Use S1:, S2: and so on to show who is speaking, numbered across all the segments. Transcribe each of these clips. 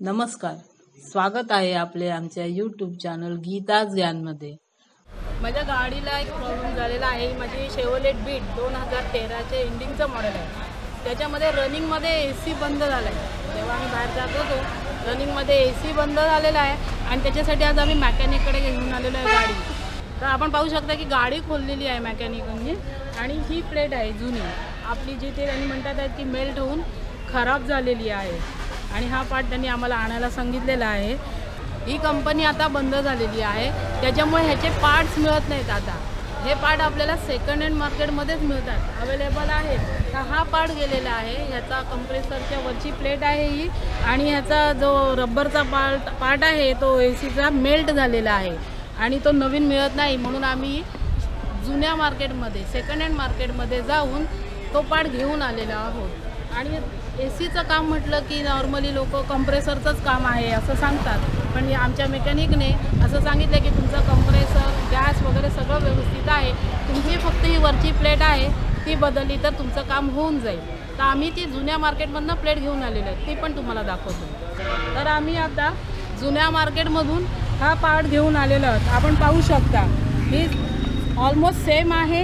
S1: नमस्कार, स्वागत आहे आपले आमच्या यूट्यूब चॅनल गीताज ज्ञानमध्ये।
S2: माझ्या गाडीला एक प्रॉब्लेम झालेला आहे। माझी शेवलेट बीट 2013चे एंडिंगचं मॉडेल आहे। त्याच्यामध्ये रनिंगमध्ये AC बंद झाला आहे। जेव्हा आम्ही बाहेर जात होतो रनिंगमध्ये AC बंद झालेला आहे आणि त्याच्यासाठी आज आम्ही मॅकॅनिककडे घेऊन आलेलो आहे गाडी। तर आपण पाहू शकता की गाडी खोललेली आहे मॅकॅनिकने आणि ही प्लेट आहे जुनी आपली, जी ते त्यांनी म्हणतात आहेत की मेल्ट होऊन खराब झालेली आहे आणि हा पार्ट त्यांनी आम्हाला आणायला सांगितलेला आहे। ही कंपनी आता बंद झालेली आहे, त्याच्यामुळे ह्याचे पार्ट्स मिळत नाहीत। आता हे पार्ट आपल्याला सेकंड हँड मार्केटमध्येच मिळतात, अवेलेबल आहेत। तर हा पार्ट गेलेला आहे, ह्याचा कंप्रेसरच्या वरची प्लेट आहे ही आणि ह्याचा जो रबरचा पार्ट आहे तो ACचा मेल्ट झालेला आहे आणि तो नवीन मिळत नाही। म्हणून आम्ही जुन्या मार्केटमध्ये सेकंड हँड मार्केटमध्ये जाऊन तो पार्ट घेऊन आलेला आहोत। आणि ACचं काम म्हटलं की नॉर्मली लोक कंप्रेसरचंच काम आहे असं सांगतात, पण आमच्या मेकॅनिकने असं सांगितलं की तुमचं कंप्रेसर गॅस वगैरे सगळं व्यवस्थित आहे, तुमची फक्त ही वरची प्लेट आहे ती बदलली तर तुमचं काम होऊन जाईल। तर आम्ही ती जुन्या मार्केटमधनं प्लेट घेऊन आलेलो आहे, ती पण तुम्हाला दाखवतो। तर आम्ही आता जुन्या मार्केटमधून हा पार्ट घेऊन आलेलो आहोत। आपण पाहू शकता ही ऑलमोस्ट सेम आहे।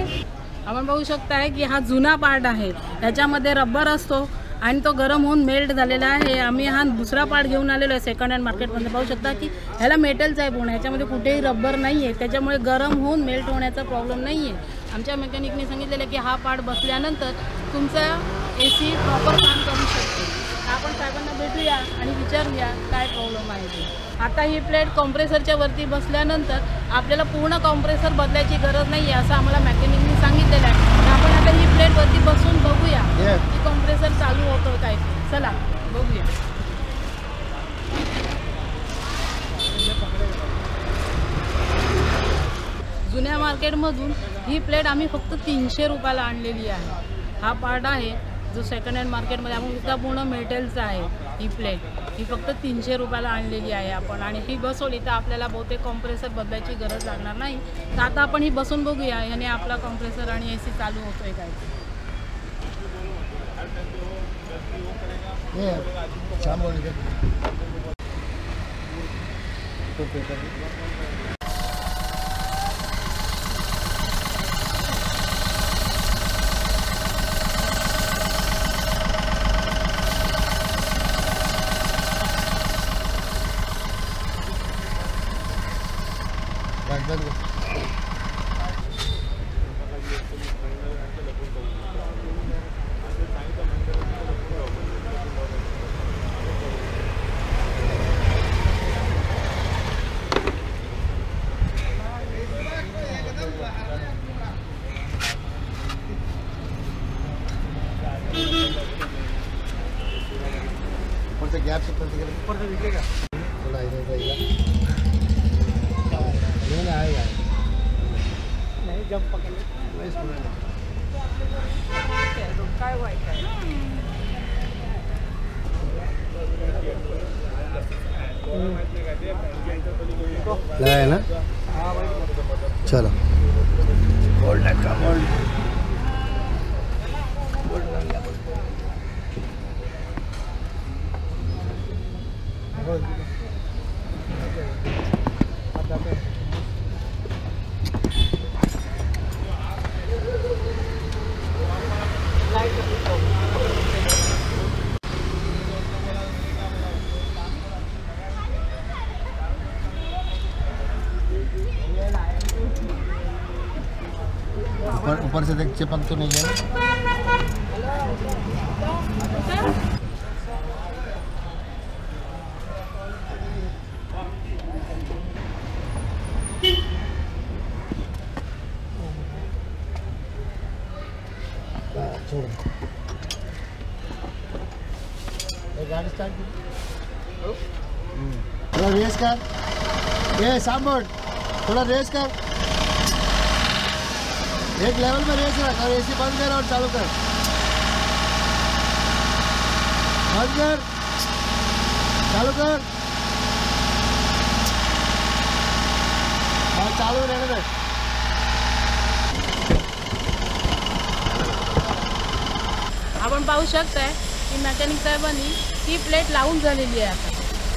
S2: आपण पाहू शकता की हा जुना पार्ट आहे, त्याच्यामध्ये रबर असतो आणि तो गरम होऊन मेल्ट झालेला आहे। आम्ही हा दुसरा पार्ट घेऊन आलेलो आहे सेकंड हँड मार्केटमध्ये। पाहू शकता की ह्याला मेटलचा आहे पूर्ण, ह्याच्यामध्ये कुठेही रबर नाही आहे, त्याच्यामुळे गरम होऊन मेल्ट होण्याचा प्रॉब्लेम नाही आहे। आमच्या मेकॅनिकने सांगितलेलं की हा पार्ट बसल्यानंतर तुमचा AC प्रॉपर काम करू शकते। आपण साहेबांना भेटूया आणि विचारूया काय प्रॉब्लेम आहे ते। आता ही प्लेट कॉम्प्रेसरच्या वरती बसल्यानंतर आपल्याला पूर्ण कॉम्प्रेसर बदलायची गरज नाही आहे असं आम्हाला मेकॅनिकने सांगितलेलं आहे। तर आपण आता ही प्लेट वरती बसून बघूया की कॉम्प्रेसर चालू होतं काय। चला बघूया। जुन्या मार्केटमधून ही प्लेट आम्ही फक्त 300 रुपयाला आणलेली आहे। हा पार्ट आहे जो सेकंड हँड मार्केटमध्ये आपण सुद्धा पूर्ण मेटलचा आहे। ही प्लेट ही फक्त 300 रुपयाला आणलेली आहे आपण, आणि ही बसवली तर आपल्याला बहुतेक कॉम्प्रेसर बदलायची गरज लागणार नाही। तर आता आपण ही बसून बघूया याने आपला कॉम्प्रेसर आणि AC चालू होतोय काय।
S3: गैप से ऊपर से दिखेगा थोड़ा इधर जाएगा नहीं आएगा नहीं जब पकड़ नहीं सुना तो काय वाइट है ना। चलो गोल्ड का गोल्ड ऊपर से देख चिपक तो नहीं है। छोड़ गाड़ी स्टार्ट थोड़ा रेस कर, ये सांभर थोड़ा रेस कर, एक लेवल में रेस रख और AC बंद कर और चालू कर, बंद कर चालू कर और चालू रहने दे।
S2: आपण पाहू शकताय की मेकॅनिक साहेबांनी ही प्लेट लावून झालेली आहे आता,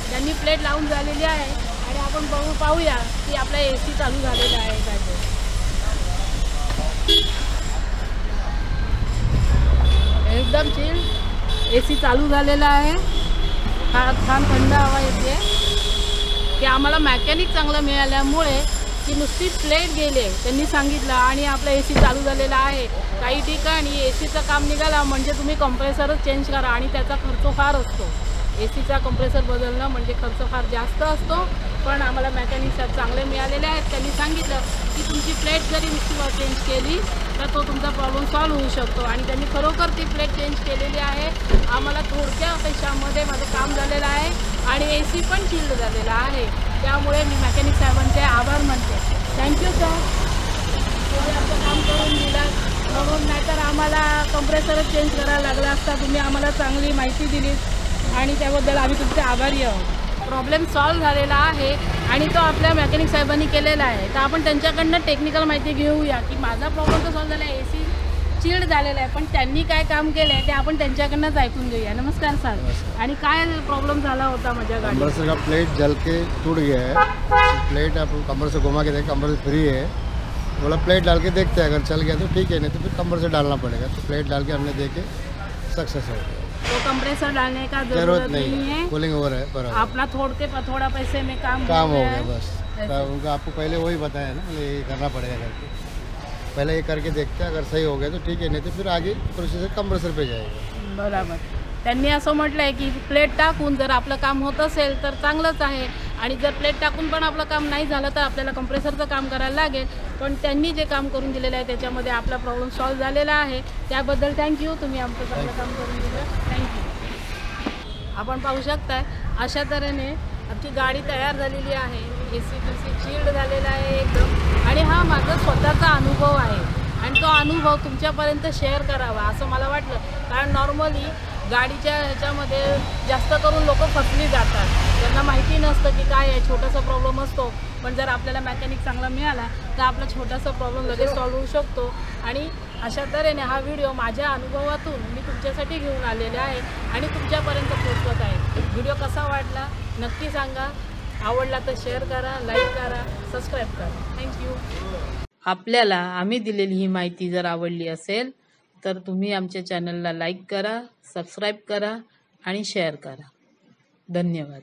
S2: त्यांनी प्लेट लावून झालेली आहे आणि आपण पाहूया की आपला AC चालू झालेला आहे काय ते. एकदम चिल AC चालू झालेला आहे. हा छान थंड हवा येते की आम्हाला मेकॅनिक चांगलं मिळाल्यामुळे की नुसती प्लेट गेले त्यांनी सांगितलं आणि आपला AC चालू झालेला आहे. काही ठिकाणी ACचं काम निघाला म्हणजे तुम्ही कंप्रेसरच चेंज करा आणि त्याचा खर्च फार असतो. ACचा कंप्रेसर बदलणं म्हणजे खर्च फार जास्त असतो. पण आम्हाला मेकॅनिक चांगले मिळालेले आहेत. त्यांनी सांगितलं की तुमची प्लेट जरी नुसती चेंज केली तर तो तुमचा प्रॉब्लेम सॉल्व्ह होऊ शकतो आणि त्यांनी खरोखर ती प्लेट चेंज केलेली आहे. आम्हाला थोडक्या पैशामध्ये माझं काम झालेलं आहे आणि AC पण चिल्ड झालेला आहे. त्यामुळे मी मेकॅनिक साहेबांचे आभार मानते. थँक्यू सर, तुम्ही आमचं काम करून दिलं म्हणून. नाहीतर आम्हाला कंप्रेसरच चेंज करायला लागला असता. तुम्ही आम्हाला चांगली माहिती दिली आणि त्याबद्दल आम्ही तुमचे आभारी आहोत. प्रॉब्लेम सॉल्व्ह झालेला आहे आणि तो आपल्या मेकॅनिक साहेबांनी केलेला आहे. तर आपण त्यांच्याकडनं टेक्निकल माहिती घेऊया की माझा प्रॉब्लेम तर सॉल्व्ह झाला आहे, AC चिल्ड झालेला आहे, पण त्यांनी काय काम केलं आहे ते आपण त्यांच्याकडनंच ऐकून घेऊया. नमस्कार सर. आणि काय प्रॉब्लेम झाला होता माझ्या गाडीत?
S3: कंप्रेसर का प्लेट जल के टूट गया है. तो प्लेट आप कंप्रेसर घुमा के देखें, कंप्रेसर फ्री है. बोला प्लेट डाल के देखते हैं, अगर चल गया तो ठीक है, नहीं तो फिर कंप्रेसर डालना पड़ेगा. तो प्लेट डाल के हमने देखे सक्सेस हो गया.
S2: तो कंप्रेसर डालने का
S3: जरूरत
S2: जरूरत
S3: नहीं
S2: नहीं
S3: है,
S2: है.
S3: कूलिंग ओवर है बराबर.
S2: अपना थोड़ा पैसे में काम
S3: काम हो
S2: गया
S3: गया
S2: है.
S3: बस.
S2: ऐसे.
S3: तो उनका आपको पहले वही बताया ना, ये करना पड़ेगा करके. पहले ये करके देखते हैं, अगर सही हो गया तो ठीक है, नहीं तो फिर आगे प्रोसीजर कंप्रेसर पे जाएगा.
S2: बरोबर. त्यांनी असं म्हटलं आहे की प्लेट टाकून जर आपलं काम होत असेल तर चांगलंच आहे आणि जर प्लेट टाकून पण आपलं काम नाही झालं तर आपल्याला कंप्रेसरचं काम करायला लागेल. पण त्यांनी जे काम करून दिलेलं आहे त्याच्यामध्ये आपला प्रॉब्लेम सॉल्व्ह झालेला आहे. त्याबद्दल थँक्यू. तुम्ही आमचं चांगलं काम करून दिलं. थँक्यू. आपण पाहू शकताय अशा तऱ्हेने आमची गाडी तयार झालेली आहे. AC चिल्ड झालेला आहे एकदम आणि हा माझा स्वतःचा अनुभव आहे आणि तो अनुभव तुमच्यापर्यंत शेअर करावा असं मला वाटलं. कारण नॉर्मली गाडीच्या ह्याच्यामध्ये जास्त करून लोक फसली जातात. त्यांना माहिती नसतं की काय आहे, छोटासा प्रॉब्लेम असतो. पण जर आपल्याला मेकॅनिक चांगला मिळाला तर आपला छोटासा प्रॉब्लेम लगेच सॉल्व्ह होऊ शकतो. आणि अशा तऱ्हेने हा व्हिडिओ माझ्या अनुभवातून मी तुमच्यासाठी घेऊन आलेले आहे आणि तुमच्यापर्यंत पोहोचवत आहे. व्हिडिओ कसा वाटला नक्की सांगा. आवडला तर शेअर करा, लाईक करा, सबस्क्राईब करा. थँक्यू.
S1: आपल्याला आम्ही दिलेली ही माहिती जर आवडली असेल तर तुम्ही आमच्या चॅनलला लाईक करा, सबस्क्राईब करा आणि शेअर करा. धन्यवाद.